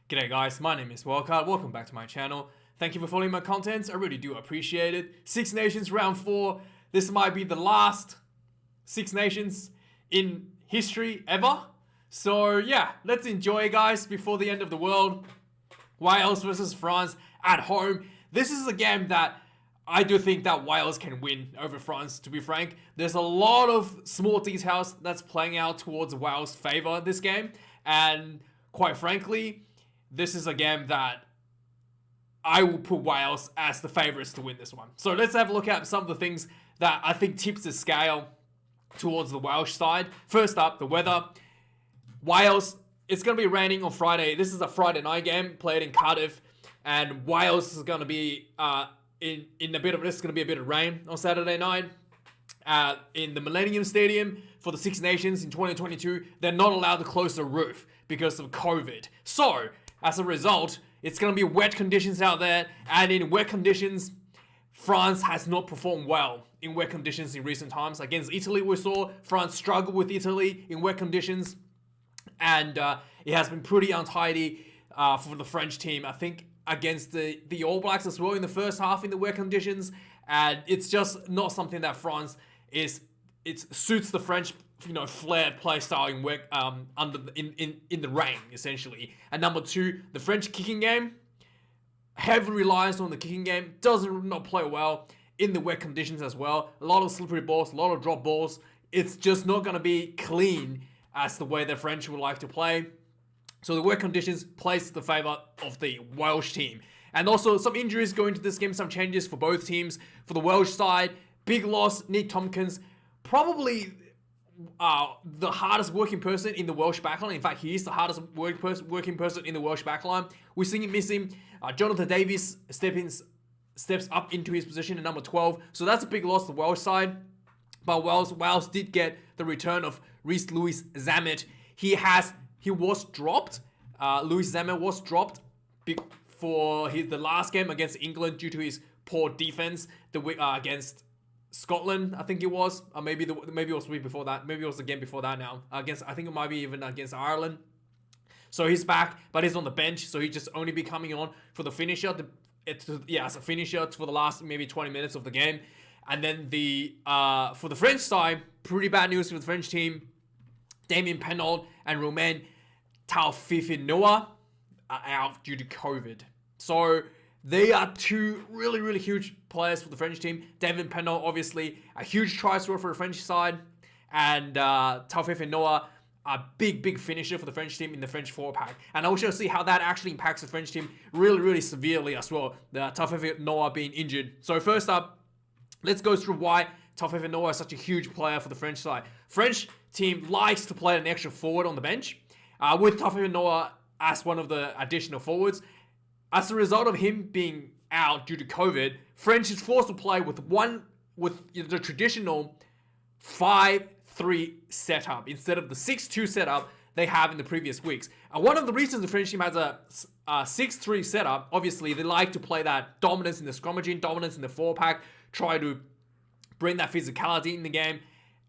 G'day guys, my name is Wildcard. Welcome back to my channel. Thank you for following my content. I really do appreciate it. Six Nations round 4. This might be the last Six Nations in history ever. So yeah, let's enjoy guys before the end of the world. Wales versus France at home. This is a game that I do think that Wales can win over France, to be frank. There's a lot of small details that's playing out towards Wales' favor this game. And quite frankly, this is a game that I will put Wales as the favourites to win this one. So let's have a look at some of the things that I think tips the scale towards the Welsh side. First up, the weather. Wales, it's going to be raining on Friday. This is a Friday night game played in Cardiff. And Wales is going to be in a bit of, it's going to be a bit of rain on Saturday night. In the Millennium Stadium for the Six Nations in 2022, they're not allowed to close the roof because of COVID. So, as a result, it's going to be wet conditions out there, and in wet conditions, France has not performed well in wet conditions in recent times. Against Italy, we saw France struggle with Italy in wet conditions, and it has been pretty untidy for the French team. I think against the All Blacks as well in the first half in the wet conditions, and it's just not something that France suits the French, flair play style in wet, in the rain essentially. And number two, the French kicking game heavily relies on the kicking game, doesn't not play well in the wet conditions as well. A lot of slippery balls, a lot of drop balls. It's just not going to be clean as the way the French would like to play. So the wet conditions plays to the favour of the Welsh team. And also some injuries going into this game, some changes for both teams. For the Welsh side, big loss, Nick Tompkins, probably the hardest working person in the Welsh backline. In fact, he is the hardest working person in the Welsh backline. We're seeing him missing. Jonathan Davies steps up into his position at number 12. So that's a big loss to the Welsh side. But Wales did get the return of Rhys-Lewis Zammit. He was dropped. Lewis Zammit was dropped for the last game against England due to his poor defense against Scotland, I think it was, or maybe it was the week before that. Maybe it was the game before that. Now I think it might be even against Ireland. So he's back, but he's on the bench, so he just only be coming on for the finisher. As a finisher for the last maybe 20 minutes of the game. And then for the French side, pretty bad news for the French team. Damien Penaud and Romain Taofifenua are out due to COVID. So they are two really, really huge players for the French team. Damien Penaud, obviously, a huge try scorer for the French side. And Taofifenua, a big finisher for the French team in the French forward pack. And I'll show see how that actually impacts the French team really, really severely as well. The Taofifenua being injured. So first up, let's go through why Taofifenua is such a huge player for the French side. French team likes to play an extra forward on the bench. With Taofifenua as one of the additional forwards. As a result of him being out due to COVID, French is forced to play with the traditional 5-3 setup instead of the 6-2 setup they have in the previous weeks. And one of the reasons the French team has a 6-3 setup, obviously they like to play that dominance in the scrummaging, dominance in the forward pack, try to bring that physicality in the game.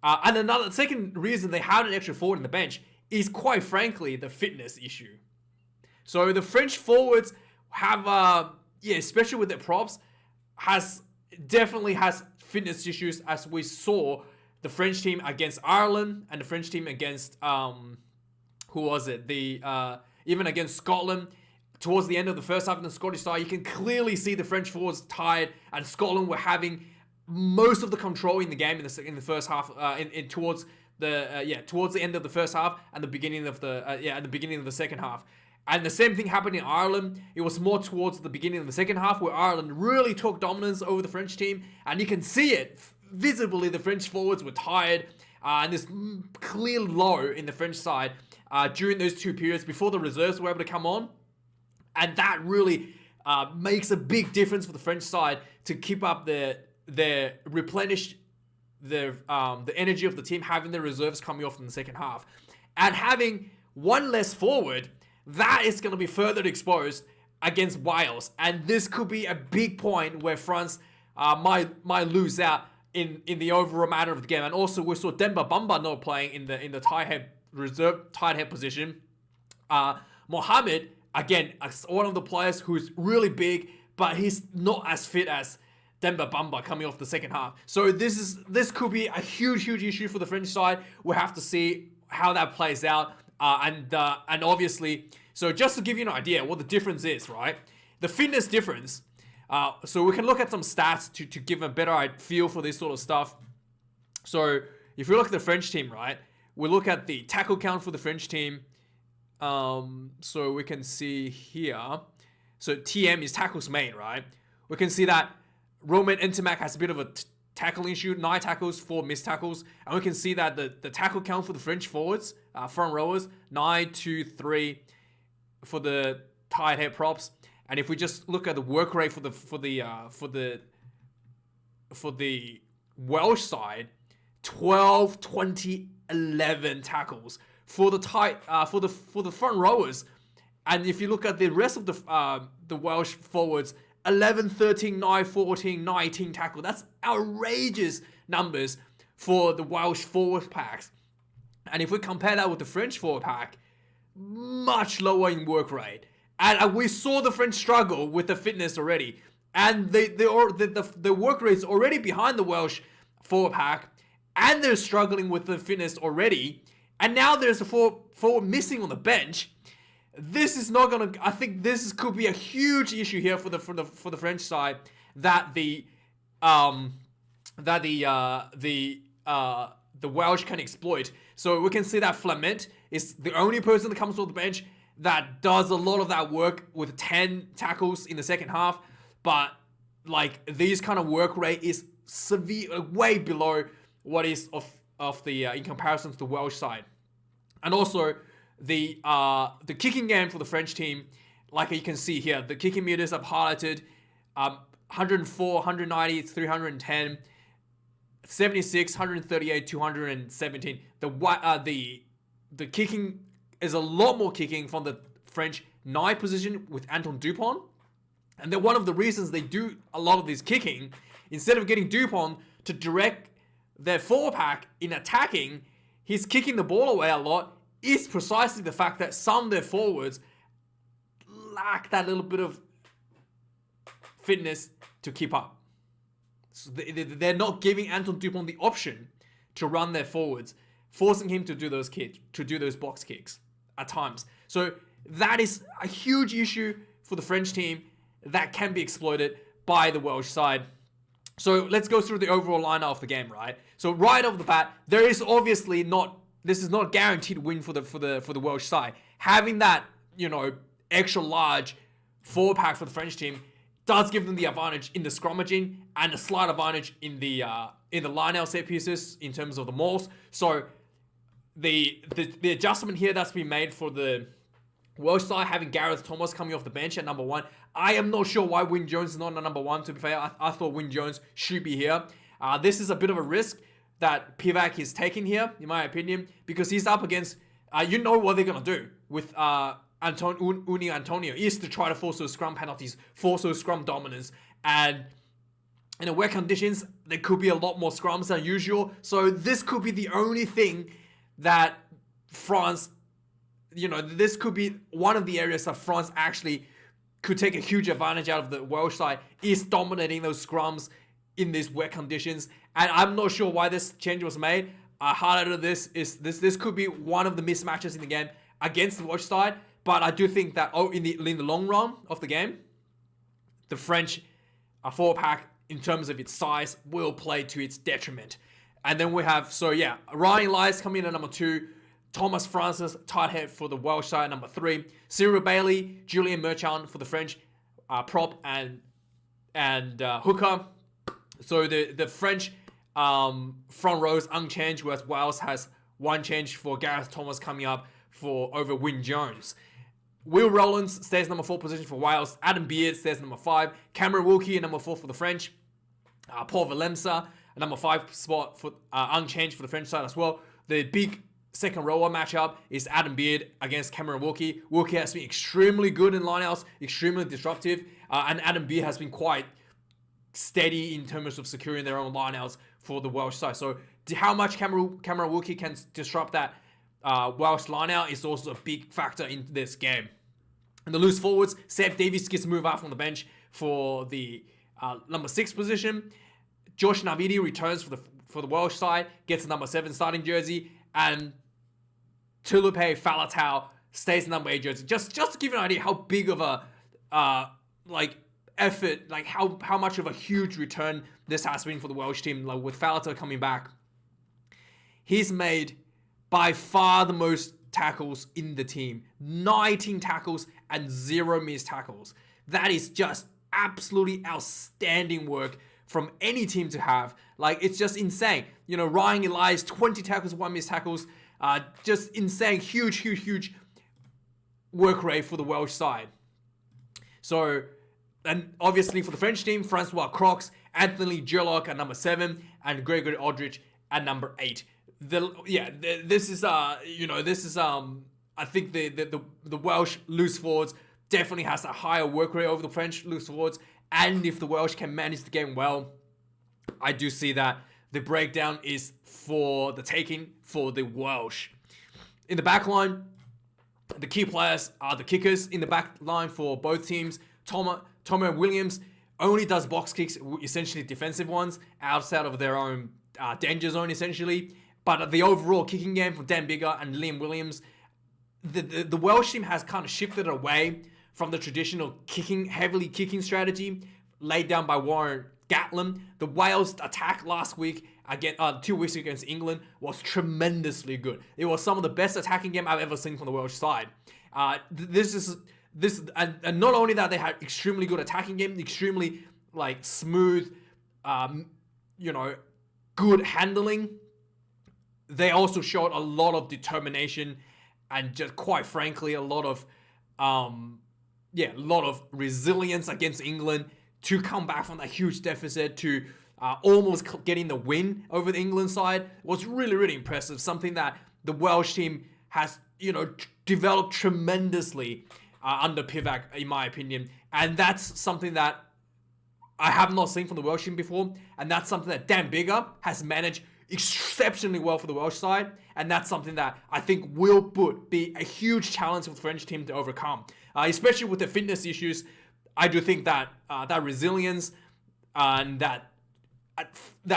And another second reason they have an extra forward in the bench is quite frankly the fitness issue. So the French forwards have, especially with their props, definitely has fitness issues, as we saw the French team against Ireland and the French team against even against Scotland. Towards the end of the first half in the Scottish side, you can clearly see the French forwards tired, and Scotland were having most of the control in the game in the first half, towards the end of the first half and the beginning of the second half. And the same thing happened in Ireland. It was more towards the beginning of the second half where Ireland really took dominance over the French team. And you can see it visibly. The French forwards were tired. And there's clear low in the French side during those two periods before the reserves were able to come on. And that really makes a big difference for the French side to keep up their replenish the energy of the team, having the reserves coming off in the second half. And having one less forward, that is going to be further exposed against Wales. And this could be a big point where France might lose out in the overall matter of the game. And also we saw Demba Bamba not playing in the tight head position. Mohamed again, one of the players who's really big, but he's not as fit as Demba Bamba coming off the second half. So this could be a huge issue for the French side. We'll have to see how that plays out. And obviously, so just to give you an idea what the difference is, right? The fitness difference. So we can look at some stats to give a better feel for this sort of stuff. So if you look at the French team, right? We look at the tackle count for the French team. So we can see here. So TM is tackles made, right? We can see that Romain Ntamack has a bit of a tackling issue, 9 tackles, 4 missed tackles. And we can see that the tackle count for the French forwards, front rowers, 9, 2, 3 for the tight head props. And if we just look at the work rate for the Welsh side, 12, 20, 11 tackles for the front rowers. And if you look at the rest of the Welsh forwards, 11, 13, 9, 14, 19 tackle. That's outrageous numbers for the Welsh forward packs. And if we compare that with the French forward pack, much lower in work rate. And we saw the French struggle with the fitness already. And the work rate is already behind the Welsh forward pack. And they're struggling with the fitness already. And now there's a forward missing on the bench. This is not gonna. I think this could be a huge issue here for the French side that the Welsh can exploit. So we can see that Flement is the only person that comes off the bench that does a lot of that work with 10 tackles in the second half. But like these kind of work rate is severe, way below what is of the in comparison to the Welsh side, and also. The kicking game for the French team, like you can see here, the kicking meters I've highlighted, 104, 190, 310, 76, 138, 217. The kicking is a lot more kicking from the French 9 position with Antoine Dupont. And then one of the reasons they do a lot of this kicking, instead of getting Dupont to direct their forward pack in attacking, he's kicking the ball away a lot, is precisely the fact that some of their forwards lack that little bit of fitness to keep up. So they're not giving Antoine Dupont the option to run their forwards, forcing him to do those box kicks at times. So that is a huge issue for the French team that can be exploited by the Welsh side. So let's go through the overall lineup of the game, right? So right off the bat, there is obviously not. This is not a guaranteed win for the Welsh side. Having that, extra large forward pack for the French team does give them the advantage in the scrummaging and a slight advantage in the line-out set pieces in terms of the mauls. So the adjustment here that's been made for the Welsh side, having Gareth Thomas coming off the bench at number 1. I am not sure why Wyn Jones is not at number 1, to be fair. I thought Wyn Jones should be here. This is a bit of a risk that Pivac is taking here, in my opinion, because he's up against, what they're going to do with Uni Antonio is to try to force those scrum penalties, force those scrum dominance. And in the wet conditions, there could be a lot more scrums than usual. So this could be the only thing that France, this could be one of the areas that France actually could take a huge advantage out of the Welsh side, is dominating those scrums in these wet conditions. And I'm not sure why this change was made. I highlighted this could be one of the mismatches in the game against the Welsh side, but I do think that in the long run of the game, the French forward pack in terms of its size will play to its detriment. And then we have Ryan Elias coming in at number 2, Thomas Francis tight head for the Welsh side at number 3, Cyril Bailey, Julian Merchant for the French prop and hooker. So the French front rows unchanged, whereas Wales has one change for Gareth Thomas coming up over Wyn Jones. Will Rowlands stays number 4 position for Wales. Adam Beard stays number 5. Cameron Wilkie number 4 for the French. Paul Valemsa number 5 spot for unchanged for the French side as well. The big second rower matchup is Adam Beard against Cameron Wilkie. Wilkie has been extremely good in lineouts, extremely disruptive, and Adam Beard has been quite steady in terms of securing their own lineouts for the Welsh side. So how much Cameron Wilkie can disrupt that Welsh lineout is also a big factor in this game. And the loose forwards, Seb Davies gets moved out from the bench for the number 6 position. Josh Navidi returns for the Welsh side, gets the number 7 starting jersey, and Tulupe Falatau stays the number 8 jersey. Just to give you an idea how big of a effort, like how much of a huge return this has been for the Welsh team, like with Falatau coming back. He's made by far the most tackles in the team. 19 tackles and 0 missed tackles. That is just absolutely outstanding work from any team to have. Like, it's just insane. You know, Ryan Elias, 20 tackles, 1 missed tackles. Just insane, huge work rate for the Welsh side. So, and obviously for the French team, Francois Crocs, Anthony Gerlock at number 7, and Gregory Aldrich at number 8. This is I think the Welsh loose forwards definitely has a higher work rate over the French loose forwards, and if the Welsh can manage the game well, I do see that the breakdown is for the taking for the Welsh. In the back line, the key players are the kickers in the back line for both teams. Tomo Williams only does box kicks, essentially defensive ones, outside of their own danger zone, essentially. But the overall kicking game from Dan Biggar and Liam Williams, the Welsh team has kind of shifted away from the traditional heavily kicking strategy laid down by Warren Gatland. The Wales attack last week, 2 weeks against England, was tremendously good. It was some of the best attacking game I've ever seen from the Welsh side. And not only that, they had extremely good attacking game, extremely smooth, good handling. They also showed a lot of determination and just quite frankly a lot of resilience against England to come back from that huge deficit to almost getting the win over the England side was really impressive. Something that the Welsh team has developed tremendously under Pivac, in my opinion, and that's something that I have not seen from the Welsh team before, and that's something that Dan Biggar has managed exceptionally well for the Welsh side, and that's something that I think will be a huge challenge for the French team to overcome, especially with the fitness issues. I do think that that resilience and that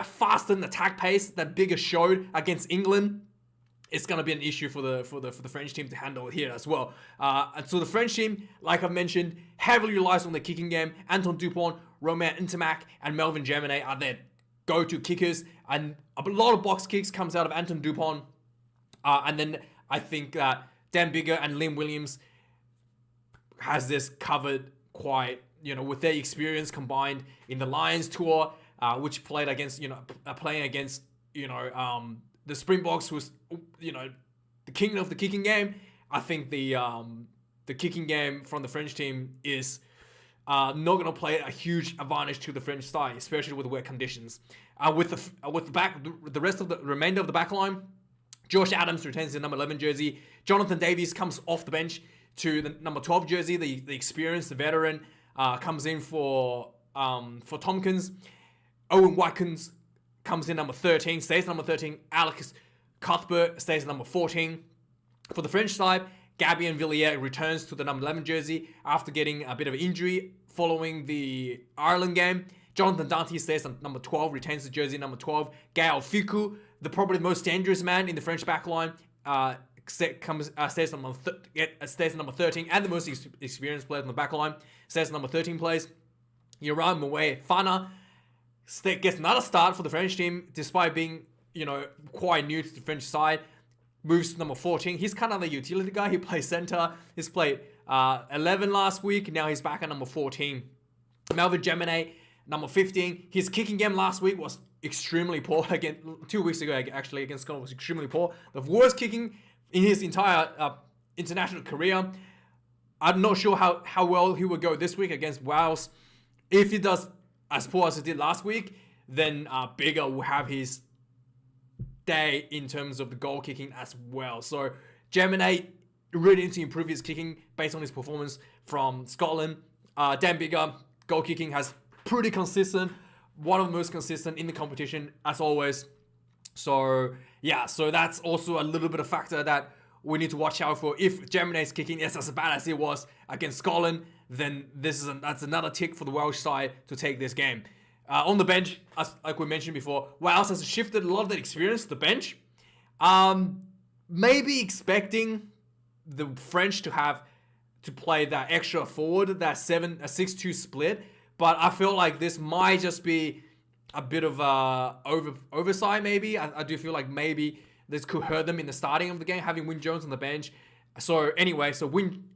fast and attack pace that Biggar showed against England is going to be an issue for the French team to handle here as well. And so the French team, like I've mentioned, heavily relies on the kicking game. Anton Dupont, Romain Ntamack, and Melvin Germanet are their go-to kickers, and a lot of box kicks comes out of Anton Dupont. And then I think that Dan Biggar and Liam Williams has this covered quite, with their experience combined in the Lions tour, which played against, playing against, the Springboks, who's, the king of the kicking game. I think the kicking game from the French team is not going to play a huge advantage to the French side, especially with wet conditions. With the rest of the remainder of the back line, Josh Adams retains the number 11 jersey. Jonathan Davies comes off the bench to the number 12 jersey. The experienced, the veteran, comes in for Tompkins. Owen Watkins comes in number 13, stays number 13. Alex Cuthbert stays number 14. For the French side, Gabien Villiers returns to the number 11 jersey after getting a bit of injury following the Ireland game. Jonathan Dante stays on number 12, retains the jersey number 12. Gael Fickou, the probably most dangerous man in the French backline, stays number 13, and the most experienced player in the backline stays number 13 plays. Yoram Moué Fana gets another start for the French team, despite being, quite new to the French side. Moves to number 14. He's kind of the utility guy. He plays center. He's played 11 last week. Now he's back at number 14. Melvin Germanet, number 15. His kicking game last week was extremely poor. Again, 2 weeks ago, actually, against Scotland was extremely poor. The worst kicking in his entire international career. I'm not sure how well he will go this week against Wales. If he does as poor as he did last week, then Biggar will have his day in terms of the goal kicking as well. So Germanet really needs to improve his kicking based on his performance from Scotland. Dan Biggar, goal kicking has pretty consistent, one of the most consistent in the competition as always. So yeah, so that's also a little bit of factor that we need to watch out for. If Germany's kicking is as bad as it was against Scotland, then that's another tick for the Welsh side to take this game. On the bench, like we mentioned before, Wales has shifted a lot of that experience to the bench. Maybe expecting the French to play that extra forward, that 6-2 split, but I feel like this might just be a bit of oversight. Maybe I do feel like maybe this could hurt them in the starting of the game, having Wyn Jones on the bench. So anyway,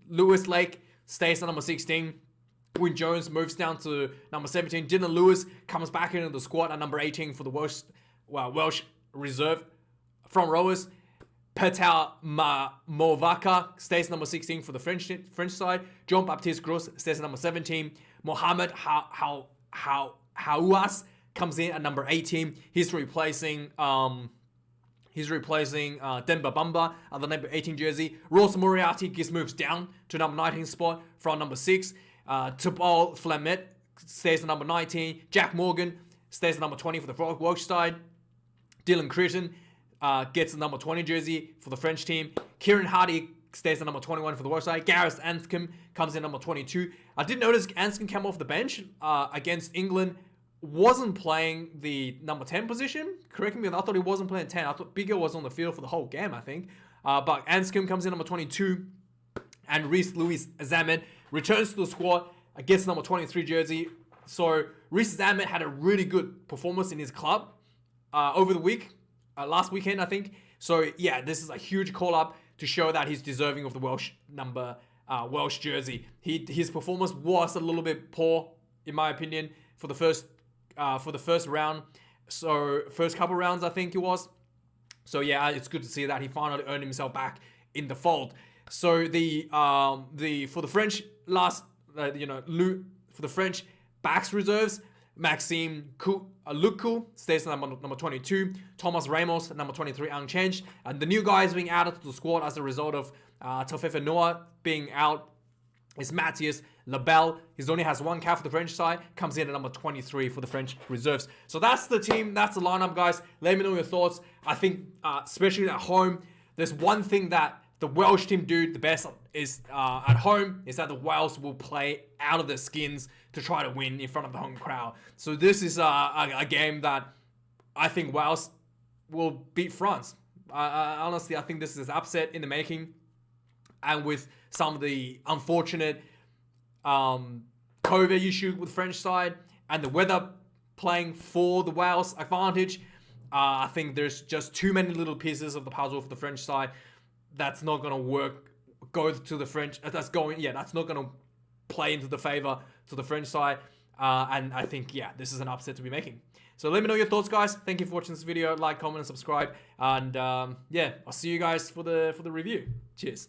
Lewis Lake stays at number 16. Wyn Jones moves down to number 17. Dylan Lewis comes back into the squad at number 18 for the Welsh reserve front rowers. Petar Movaka stays at number 16 for the French side. Jean-Baptiste Gros stays at number 17. Mohamed Haouas comes in at number 18. He's replacing Demba Bamba at the number 18 jersey. Ross Moriarty moves down to number 19 spot from number 6. Tubal Flamet stays at number 19. Jack Morgan stays at number 20 for the Welsh side. Dylan Critton gets the number 20 jersey for the French team. Kieran Hardy stays at number 21 for the Welsh side. Gareth Anscombe comes in number 22. I did notice Anscombe came off the bench against England. Wasn't playing the number 10 position. Correct me, I thought he wasn't playing 10. I thought Bigger was on the field for the whole game, I think. But Anscombe comes in number 22. And Reece Louis Zamed returns to the squad, gets number 23 jersey. So Reece Zamed had a really good performance in his club over the week. Last weekend, I think. So yeah, this is a huge call up to show that he's deserving of the Welsh jersey. His performance was a little bit poor, in my opinion, for the first round. So first couple rounds, I think it was. So yeah, it's good to see that he finally earned himself back in the fold. So for the French for the French backs reserves, Maxime Luku stays at number 22. Thomas Ramos at number 23 unchanged. And the new guys being added to the squad as a result of Tofefe Noah being out is Matthias Labelle. He only has one cap for the French side. Comes in at number 23 for the French reserves. So that's the team. That's the lineup, guys. Let me know your thoughts. I think, especially at home, there's one thing that the Welsh team do the best is at home is that the Wales will play out of their skins to try to win in front of the home crowd. So this is a game that I think Wales will beat France. Honestly, I think this is an upset in the making. And with some of the unfortunate COVID issue with the French side and the weather playing for the Wales advantage, I think there's just too many little pieces of the puzzle for the French side that's not going to work. That's not going to play into the favor to the French side. And I think, yeah, this is an upset to be making. So let me know your thoughts, guys. Thank you for watching this video. Like, comment, and subscribe. And yeah, I'll see you guys for the review. Cheers.